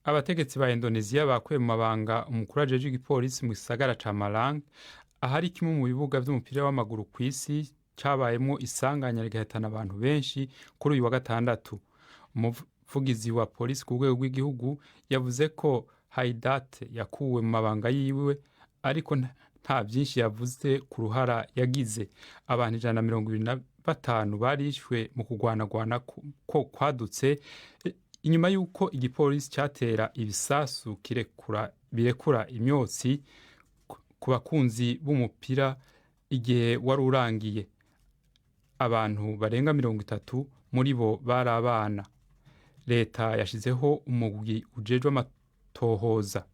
Abategetsi ba Indonesia bakuye mu mabanga umukuru ajejwe igipolisi mu gisagara ca Malang, ahari kimwe mu bibuga vy'umupira w'amaguru kw'isi cabayemwo isanganya rigahitana abantu benshi kuri uyu wa gatandatu. Umuvugizi wa polisi ku rwego rw'igihugu yavuze ko Haidate yakuwe mu mabanga yiwe, ariko nta vyinshi yavuze ku ruhara yagize. Abantu 125 barishwe mu kugwanagwana ko kwadutse inyuma y'uko igipolisi catera ibisasu birekura imyotsi ku bakunzi b'umupira igihe wari urangiye. Abantu barenga 30 muri bo bari abana. Leta yashizeho umugwi ujejwe amatohoza.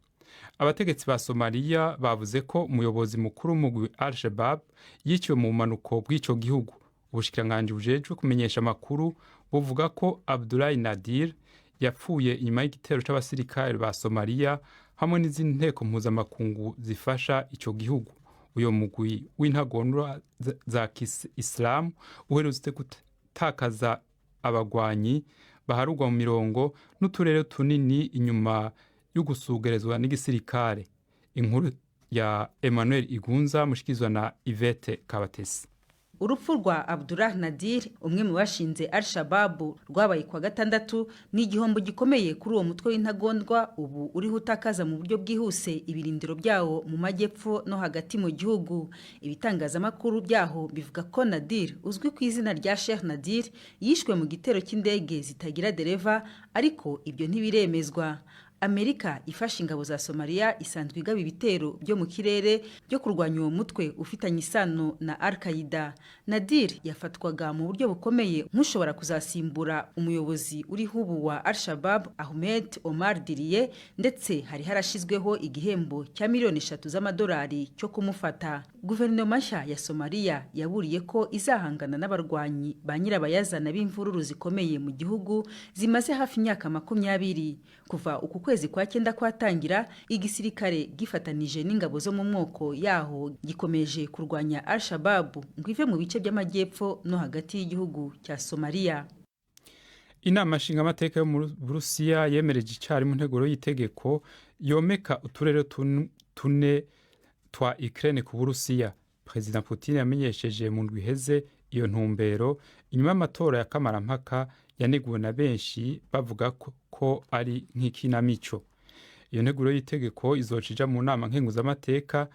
Abategetsi ba Somalia bavuze ko umuyobozi mukuru w'umugwi Al-Shabaab yiciwe mu manuko bw'ico gihugu. Ubushikiranganji bujejwe kumenyesha amakuru buvuga ko Abdullahi Nadir yapfuye inyuma y'igitero c'abasirikare ba Somalia hamwe n'izindi nteko mpuzamakungu zifasha ico gihugu. Uyo mugwi w'intagondwa za Islam uherutse gutakaza abagwanyi baharugwa mu mirongo n'uturere tunini inyuma y'ugusugerezwa n'igisirikare. Inkuru ya Emmanuel Igunza mushikizwa na Yvette Kabatesi. Urupfu rwa Abdullah Nadir, umwe mu bashinze Al-Shabaab, rwabaye kwa gatandatu, ni igihombo gikomeye kuri uwo mutwe w'intagondwa ubu uriho utakaza mu buryo bwihuse ibirindiro byawo mu majyepfo no hagati mu gihugu. Ibitangazamakuru byaho bivuga ko Nadir, uzwi ku izina rya Sheikh Nadir, yishwe mu gitero cy'indege zitagira dereva, ariko ibyo ntibiremezwa. Amerika ifasha ingabo za Somalia isanzwe igaba ibitero byo mu kirere byo kurwanya uwo mutwe ufitanye isano na Al-Qaeda. Nadir yafatwaga mu buryo bukomeye nk'ushobora kuzasimbura umuyobozi uriho ubu wa Al-Shabaab Ahmed Omar Diriye, ndetse hari harashizweho igihembo cya $3 million cyo kumufata. Guverinoma nshya ya Somalia yaburiye ko izahangana n'abarwanyi ba nyirabayazana b'imvururu zikomeye mu gihugu zimaze hafi imyaka 20. Kuva uku kwezi kwa 9 kwatangira, igisirikare gifatanije n'ingabo zo mu mwoko yaho gikomeje kurwanya Al-Shabaab ngo ive mu bice by'amajyepfo no hagati y'igihugu cya Somalia. Inama nshingamateka yo mu Burusiya yemereje icari mu nteguro y'itegeko yomeka uturere tune twa Ukraine ku Burusiya. President Putin yamenyesheje mu ndwi iheze iyo ntumbero inyuma y'amatora ya kamarampaka yaneguwe na benshi bavuga ko ari nk'ikinamico. Iyo nteguro y'itegeko izocija mu nama nkenguzamateka,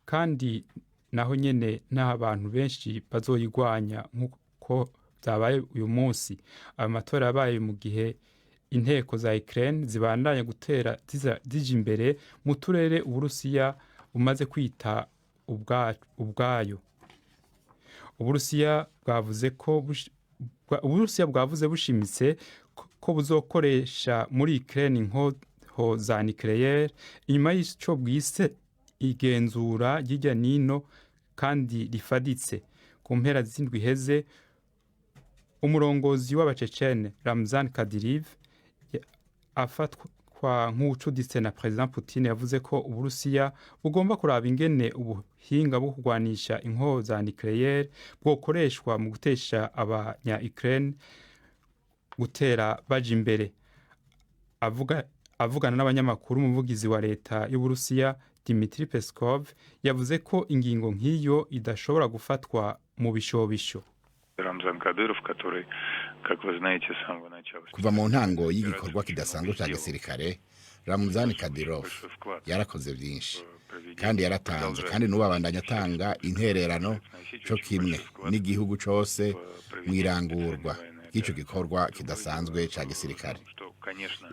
kandi naho nyene n'abantu benshi bazoyigwanya nk'uko byabaye uyu munsi. Ayo matora yabaye mu gihe inteko za Ukraine zibandanya gutera zija imbere mu turere Uburusiya bumaze kwita ubwayo. Uburusiya bwavuze bushimitse ko buzokoresha muri Ukraine inkoho za nucleaire inyuma y'ico bwise igenzura ry'irya nino kandi rifaditse. Ku mpera z'indwi iheze, umurongozi w'abacecene Ramzan Kadyrov afatwa nk'ucuditse na President Putin yavuze ko Uburusiya bugomba kuraba ingene ubuhinga bwo kurwanisha inkoho za nucleaire bwokoreshwa mu gutesha abanya Ukraine gutera baje imbere. Avugana n'abanyamakuru, umuvugizi wa leta y'Uburusiya Dmitry Peskov yavuze ko ingingo nk'iyo idashobora gufatwa mu bishobisho. Kuva mu ntango y'igikorwa kidasanzwe cya gisirikare, Ramzan Kadyrov yarakoze byinshi kandi yaratanze, kandi n'ubabandanya atanga intererano cyo kimwe n'igihugu cyose mu irangurwa ry'ico gikorwa kidasanzwe cya gisirikare.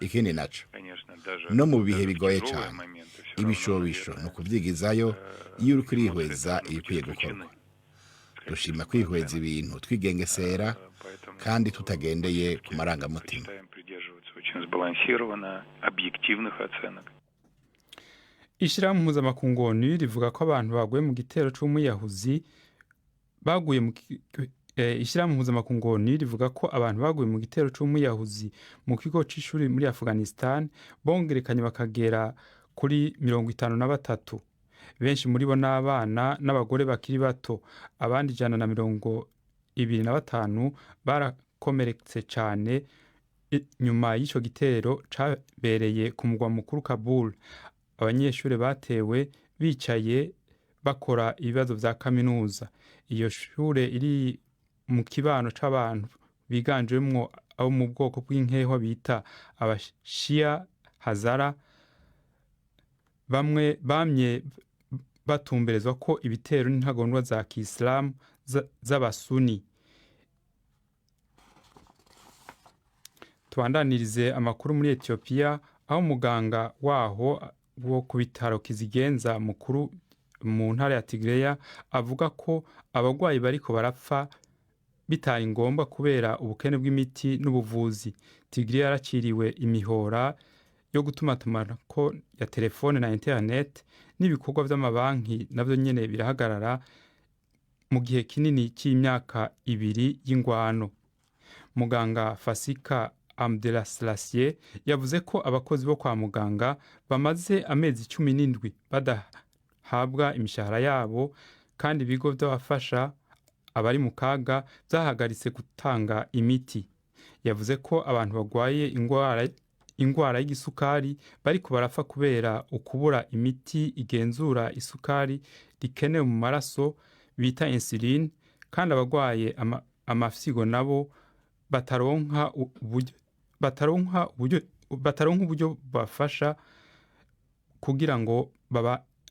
Ikindi naco, no mu bihe bigoye cyane, ibishobisho no kubyigizayo iyo uri kwihweza ibikwiye gukorwa. Dushima kwihweza ibintu twigengesera kandi tutagendeye ku marangamutima. Ishirahamwe mpuzamakungu ONU rivuga ko abantu baguye mu gitero c'umwiyahuzi Ishirahamwe mpuzamakungu ONU rivuga ko abantu baguye mu gitero c'umwiyahuzi mu kigo c'ishuri muri Afghanistan bongerekanye bakagera kuri 53. Benshi muri bo n'abana n'abagore bakiri bato. Abandi 125 barakomeretse cyane nyuma y'ico gitero cabereye ku mugwa mukuru Kabul. Abanyeshuri batewe bicaye bakora ibibazo vya kaminuza. Iyo shure iri mu kibano c'abantu biganjemwo abo mu bwoko bw'inkeho bita abashia Hazara. Bamwe bamye batumberezwa ko ibitero n'intagondwa za Kiislamu z'abasuni. Tubandanirize amakuru muri Ethiopia, aho muganga waho wo ku bitaro Kizigenza mukuru mu ntara ya Tigreya avuga ko abagwayi bariko barapfa bitari ngombwa kubera ubukene bw'imiti n'ubuvuzi. Tigreya yaraciriwe imihora yo gutumatumanako ya telefone na internet, n'ibikorwa vy'amabanki navyo nyene birahagarara mu gihe kinini c'imyaka 2 y'ingwano. Muganga Fasika Amdelaslasye yavuze ko abakozi bo kwa muganga bamaze amezi 17 badahabwa imishahara yabo, kandi ibigo by'abafasha abari mu kaga byahagaritse gutanga imiti. Yavuze ko abantu bagwaye ingwara y'igisukari bariko barapfa kubera ukubura imiti igenzura isukari rikenewe mu maraso bita insuline, kandi abagwaye amafyigo nabo bataronka uburyo bafasha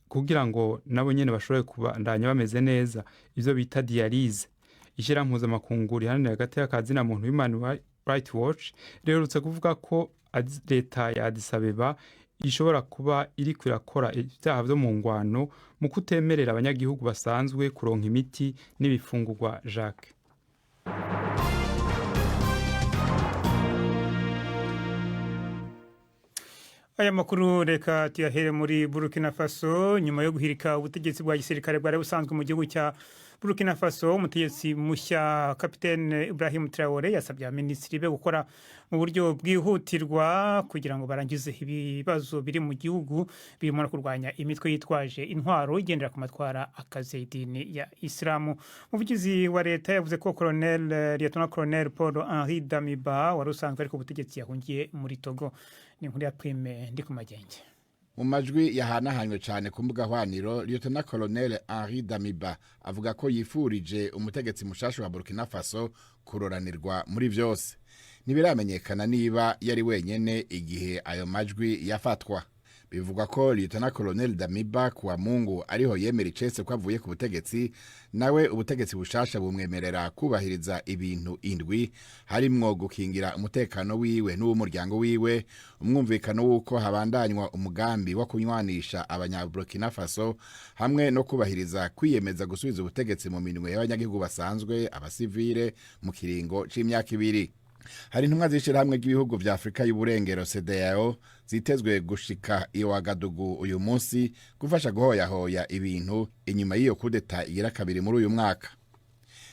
kugira ngo nabo nyene bashobore kubandanya bameze neza, ivyo bita dialyse. Ishira mpuzamakungu riharanira hagati y'akazi na muntu Human Rights Watch riherutse kuvuga ko leta ya Addis Abeba ishobora kuba iri kwirakora ibyaha vyo mu ngwano mu kutemerera abanyagihugu basanzwe kuronka imiti n'ibifungurwa. Jacques. Aya makuru reka tuyahere muri Burkina Faso. Nyuma yo guhirika ubutegetsi bwa gisirikare bwari busanzwe mu gihugu cya Burkina Faso, umutegetsi mushya Kapitene Ibrahim Traoré yasabye abaminisitiri be gukora mu buryo bwihutirwa kugira ngo barangize ibibazo biri mu gihugu birimo no kurwanya imitwe yitwaje intwaro igendera ku matwara akaze idini ya Islamu. Umuvugizi wa leta yavuze ko Lieutenant Colonel Paul Henri Damiba wari usanzwe ari ku butegetsi yahungiye muri Togo. Ni nkuru ya Prime ndi ku magenge. Mu majwi yahanahanywe cyane ku mbuga hwaniro, Lieutenant Colonel Henri Damiba avuga ko yifurije umutegetsi mushasha wa Burkina Faso kuroranirwa muri vyose. Ntibiramenyekana niba yari wenyene igihe ayo majwi yafatwa. Bivugwa ko Lieutenant Colonel Damiba kuwa Mungu ariho yemera icese ko avuye ku butegetsi, nawe ubutegetsi bushasha bumwemerera kubahiriza ibintu indwi, harimwo gukingira umutekano wiwe n'uw'umuryango wiwe, umwumvikano w'uko habandanywa umugambi wo kunywanisha abanyaburkina Faso, hamwe no kubahiriza kwiyemeza gusubiza ubutegetsi mu minwe y'abanyagihugu basanzwe abasivile mu kiringo c'imyaka 2. Hari intumwa z'ishirahamwe ry'ibihugu vya Afrika y'uburengero CEDEAO zitezwe gushika i Ouagadougou uyu munsi gufasha guhoyahoya ibintu inyuma y'iyo kudeta igira kabiri muri uyu mwaka.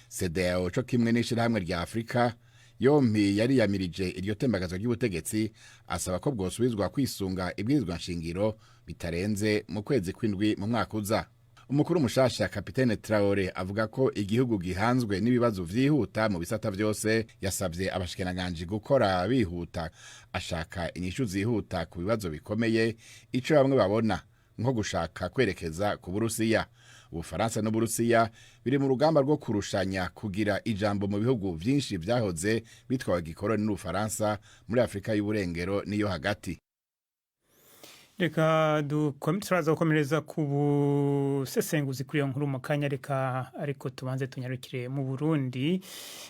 CEDEAO co kimwe n'ishirahamwe rya Afrika yompi yari yamirije iryo tembagazo ry'ubutegetsi, asaba ko bwosubizwa kwisunga ibwirizwa nshingiro bitarenze mu kwezi kw'indwi mu mwaka uza. Umukuru mushasha Kapitene Traoré avuga ko igihugu gihanzwe n'ibibazo vyihuta mu bisata vyose. Yasabye abashikiranganje gukora bihuta, ashaka inyishu zihuta ku bibazo bikomeye, ico bamwe babona nko gushaka kwerekeza ku Burusiya. Ubufaransa n'Uburusiya biri mu rugamba rwo kurushanya kugira ijambo mu bihugu vyinshi vyahoze bitwawe gikoroni n'Ubufaransa muri Afrika y'uburengero niyo hagati. Reka turaza gukomereza ku busesenguzi kuri iyo nkuru mu kanya, reka ariko tubanze tunyarukire mu Burundi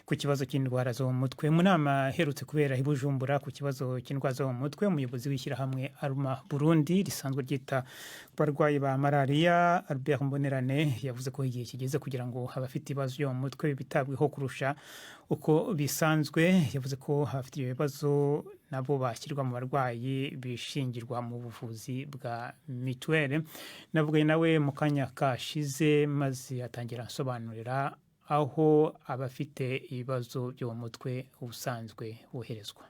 ku kibazo cy'indwara zo mu mutwe. Mu nama herutse kubera i Bujumbura ku kibazo cy'indwara zo mu mutwe, umuyobozi w'ishyirahamwe Aruma Burundi risanzwe ryita ku barwayi ba malaria Albert Mbonerane yavuze ko igihe kigeze kugira ngo abafite ibibazo byo mu mutwe bitabweho kurusha uko bisanzwe. Yavuze ko abafite ibibazo nabo bashyirwa mu barwayi bishingirwa mu buvuzi bwa mituwele. Navugaye nawe mu kanya kashize maze atangira asobanurira aho abafite ibibazo byo mu mutwe ubusanzwe boherezwa.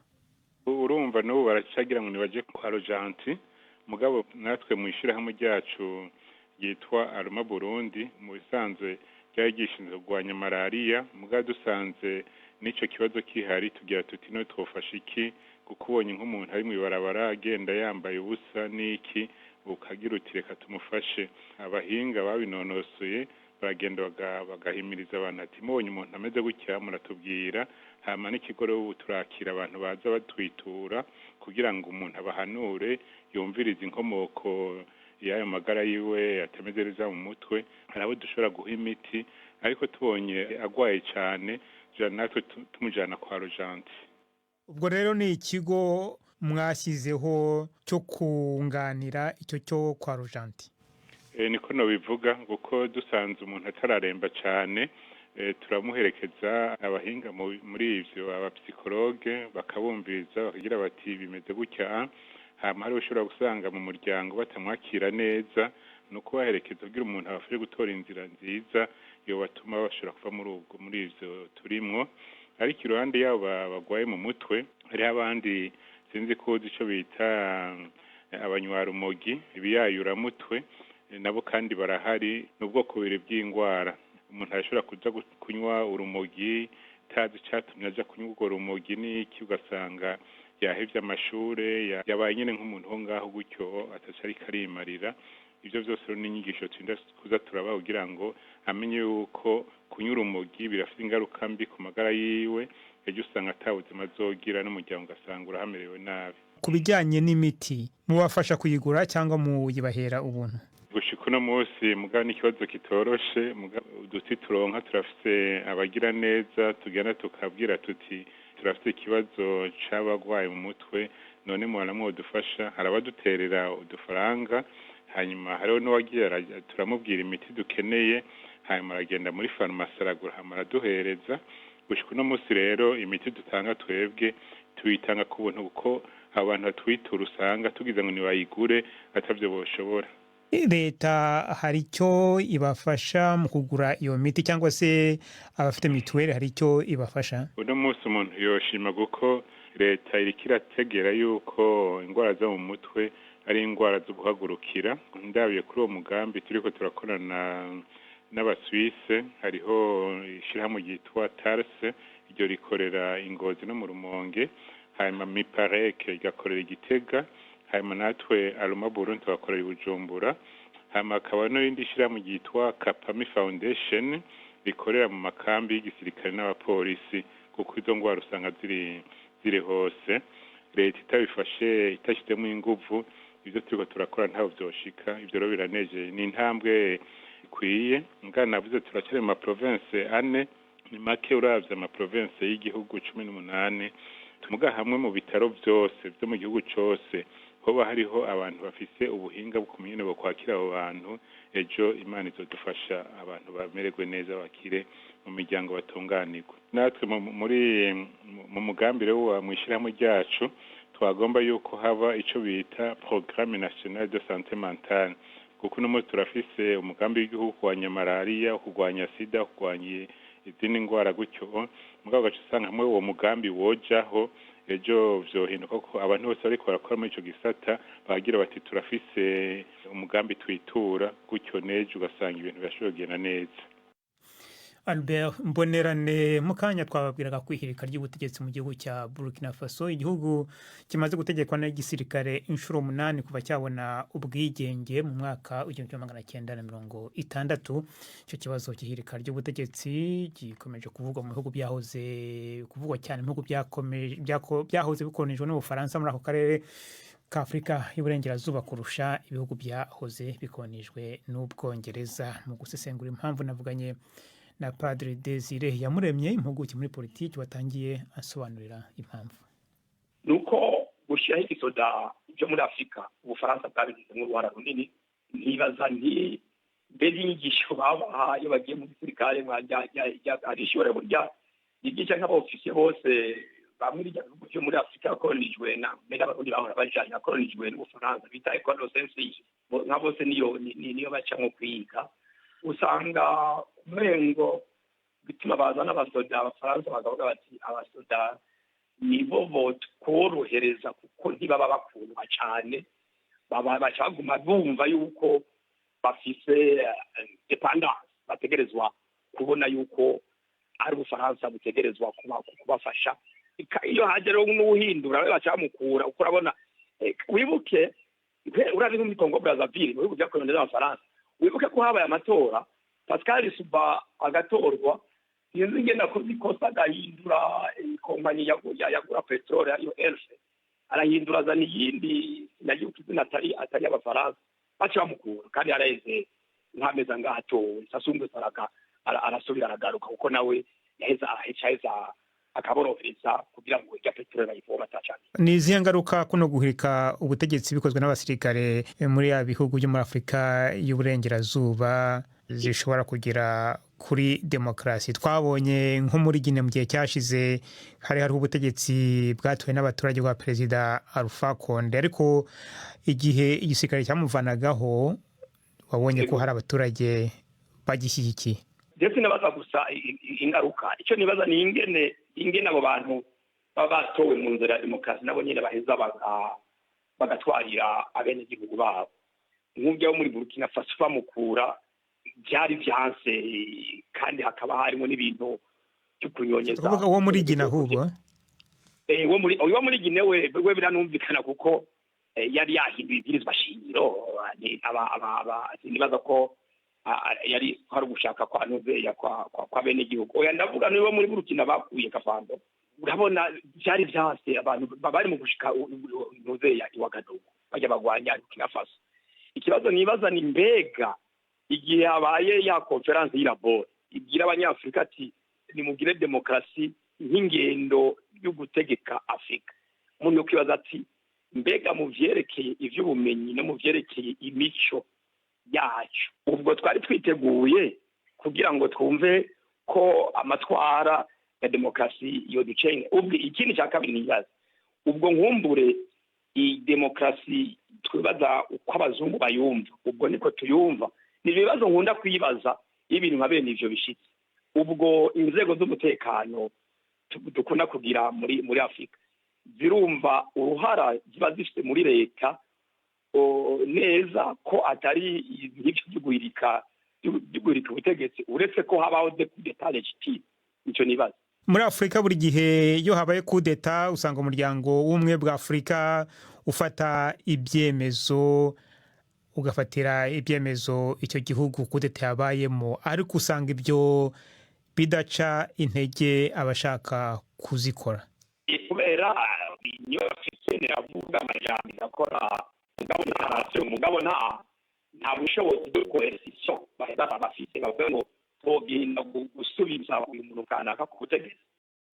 Urumva n'ubu baracagira ngo nibaje kwa Rojanti, mugabo natwe mu ishirahamwe ryacu yitwa Aruma Burundi mu bisanzwe ryari gishinzwe kurwanya malaria, mugabo dusanze n'ico kibazo kihari tugira tuti no twofasha iki kuko ubonye nk'umuntu ari mw'ibarabara agenda yambaye ubusa n'iki ukagira uti reka tumufashe. Abahinga babinonosoye baragenda bagahimiriza abantu ati mubonye umuntu ameze gutya muratubwira, hama n'ikigoro ubu turakira abantu baza batwitura kugira ngo umuntu abahanure yumvirize inkomoko y'ayo magara yiwe atameze neza mu mutwe. Hari abo dushobora guha imiti ariko tubonye agwaye cyane natwe tumujyana kwa rojanti. Ubwo rero ni ikigo mwashyizeho cyo kunganira icyo cyo kwa rojanti. Niko nobivuga kuko dusanze umuntu atararemba cyane turamuherekeza abahinga muri ivyo abapsikologe bakabumviriza bakagira bati bimeze gutya. Hama hari ushobora gusanga mu muryango batamwakira neza no kubaherekeza kugira umuntu abafashe gutora inzira nziza yo batuma bashobora kuva muri ivyo turimwo. Ariko iruhande yabo bagwaye mu mutwe hari abandi sinzi ko ico bita abanywarumogi ibiyayuramutwe nabo kandi barahari n'ubwoko bubiri bw'indwara. Umuntu ashobora kuja kunywa urumogi tazi icatumye aja kunywa urwo rumogi n'iki ugasanga yahevye amashure yabaye nyene nk'umuntu ho ngaho gutyo ataca ariko arimarira. Ivyo vyose rero n'inyigisho twinda kuza turaba kugira ngo amenye yuko kunywa urumogi birafite ingaruka mbi ku magara yiwe, ejo usanga atawuzima azogira n'umuryango ugasanga urahamerewe nabi. Ku bijyanye n'imiti mubafasha kuyigura cyangwa muyibahera ubuntu? Gushika uno munsi mugabo n'ikibazo kitoroshe, uduti turonka turafise abagira neza tugenda tukabwira tuti turafite ikibazo c'abagwaye mu mutwe none mwana dufasha. Hari abaduterera udufaranga hanyuma hariho n'uwagiye turamubwira imiti dukeneye hanyuma aragenda muri farumasi aragura hama araduhereza. Gushika uno munsi rero imiti dutanga twebwe tuyitanga ku buntu kuko abantu batwitura usanga tugize ngo nibayigure atavyo boshobora. Leta hari icyo ibafasha mu kugura iyo miti cyangwa se abafite mituweli hari icyo ibafasha? Uno munsi umuntu yoshima kuko leta iriko irategera yuko indwara zo mu mutwe ari indwara zo guhagurukira. Ndabiye kuri uwo mugambi turiko turakorana n'abaswise, hariho ishirahamwe ryitwa tarse iryo rikorera Ingozi no mu Rumonge, hanyuma mipareke igakorera Igitega, hanyuma natwe Aruma Burundi tugakorera Bujumbura, hanyuma hakaba n'irindi shirahamwe ryitwa Kapami Foundation rikorera mu makambi y'igisirikare n'abapolisi kuko izo ngwara usanga ziri hose. Leta itabifashe itashyizemo inguvu ivyo turiko turakora ntaho vyoshika. Ivyo rero biranejeje, ni intambwe ikwiye. Nga navuze turacyari mu maprovince ane, ni make uravye amaprovince y'igihugu 18. Tumuga hamwe mu bitaro byose byo mu gihugu cyose hoba hariho abantu bafise ubuhinga bwo kumenya bo kwakira abo bantu, ejo Imana izodufasha abantu bamererwe neza bakire mu miryango batunganirwa. Natwe mu mugambi rero wa mwishirahamwe ryacu twagomba yuko haba ico bita Programme National de Santé Mentale kuko no turafise umugambi w'igihugu kurwanya malaria, kurwanya sida, kurwanya izindi ndwara gutyo. Mugabo gace usanga hamwe uwo mugambi wojaho ejo vyohinduka ko abantu bose bariko barakora muri ico gisata bagira bati turafise umugambi twitura gutyo nejo ugasanga ibintu birashobora kugenda neza. Albert Mbonerane, mukanya twababwiraga kwihirika ry'ubutegetsi mu gihugu cya Burkina Faso, igihugu kimaze gutegekwa n'igisirikare inshuro 8 kuva cyabona ubwigenge mu mwaka w'1960. Icyo kibazo cy'ihirika ry'ubutegetsi gikomeje kuvugwa mu bihugu kuvugwa cyane mu bihugu byahoze bikolonijwe n'Ubufaransa muri ako karere ka Afrika y'Uburengerazuba kurusha ibihugu byahoze bikolonijwe n'Ubwongereza. Mu gusesengura impamvu navuganye na Padre Desire Yamuremye, impuguke muri politiki, watangiye asobanurira impamvu. Nuko gushyiraho igisoda byo muri Afrika Ubufaransa bwabigizemo uruhara runini. Nibaza nti mbere y'inyigisho babahaye bagiye mu gisirikare arishobora burya yigisha nk'abofisiye bose bamwe bihugu byo muri Afrika yakolonijwe mbere abarundi bahora bajanye yakolonijwe n'Ubufaransa bita école sensible nka bose niyo bacamo kwiga. Usanga umengo bituma bazana abasoda abafaransa bakavuga bati abasoda nibo botworohereza kuko ntibaba bakundwa cyane, baguma bumva yuko bafise dependance, bategerezwa kubona yuko ari ubufaransa butegerezwa kubafasha iyo hagera n'uhindura bacamukura uko urabona wibuke urazi muri Congo Brazzaville mu bihugu byakoranye n'abafaransa wibuke ko habaye amatora Pascal Suba agatorwa yenze ngena kozikosa agahindura kompanyi yagura petrole ariyo Elfe arahindura zani yindi nayo atari abafaransa bacamukura kandi areze nkameza ngato sasumbe saraka arasubira aragaruka kuko nawe yaheza akaborohereza kugira ngo ijya petrole bayivoma atacana. Ni izihe ngaruka kuno guhirika ubutegetsi bikozwe n'abasirikare muri ya bihugu byo muri Afurika y'uburengerazuba zishobora kugira kuri demokarasi? Twabonye nko muri Guinea mu gihe cyashize hariho ubutegetsi bwatowe n'abaturage bwa perezida Alpha Conde, ariko igihe igisirikare cyamuvanagaho wabonye ko hari abaturage bagishyigikiye. Ndetse nabaza gusa ingaruka icyo nibaza ni ingene abo bantu baba batowe mu nzira ya demokarasi nabo nyine baheza bagatwarira abenegihugu babo. Nk'ubyo muri Burkina Faso bamukura byari byanse kandi hakaba harimo n'ibintu cyo kunyonyeza. Uwo muri Guinea ahubwo uwo muri Guinea we biranumvikana kuko yari yahinduye ibwirizwa shingiro nibaza ko yari hari gushaka kwa Noveya kwa bene gihugu. Oya ndavuga niwe muri Burkina bakuye kavando. Urabona byari byase abantu bari mu gushika Noveya iwagadogo bajya bagwanya Burkina Faso. Ikibazo nibaza ni mbega igihe habaye ya conference y'iraboro ibwira abanyafrika ati nimugire demokarasi nk'ingendo yo gutegeka Afrika. Umuntu kwibaza ati mbega mu vyerekeye ivy'ubumenyi no mu vyerekeye imico yacu ubwo twari twiteguye kugira ngo twumve ko amatwara ya demokarasi yo ducenye. Ubwo ikindi cya kabiri nibaza ubwo nkumbure i demokarasi twibaza uko abazungu bayumva ubwo niko tuyumva. Ni ibibazo nkunda kwibaza ibintu nka bene ivyo bishitse. Ubwo inzego z'umutekano dukunda kugira muri Afrika zirumva uruhara ziba zifite muri leta neza ko atari ibyo by'ugwirika ubutegetsi uretse ko habaho d'etat legitime. Icyo nibaza muri Afrika buri gihe iyo habaye kudeta usanga umuryango w'umwe bwa Afrika ufata ibyemezo ugafatira ibyemezo icyo gihugu kudeta yabayemo, ariko usanga ibyo bidaca intege abashaka kuzikora kubera niyo afite avuga amajambo akora umugabo nta bushobozi bwo coercition baheza bafite bavuga ngo tugenda gusubiza uyu muntu kanaka ku butegetsi.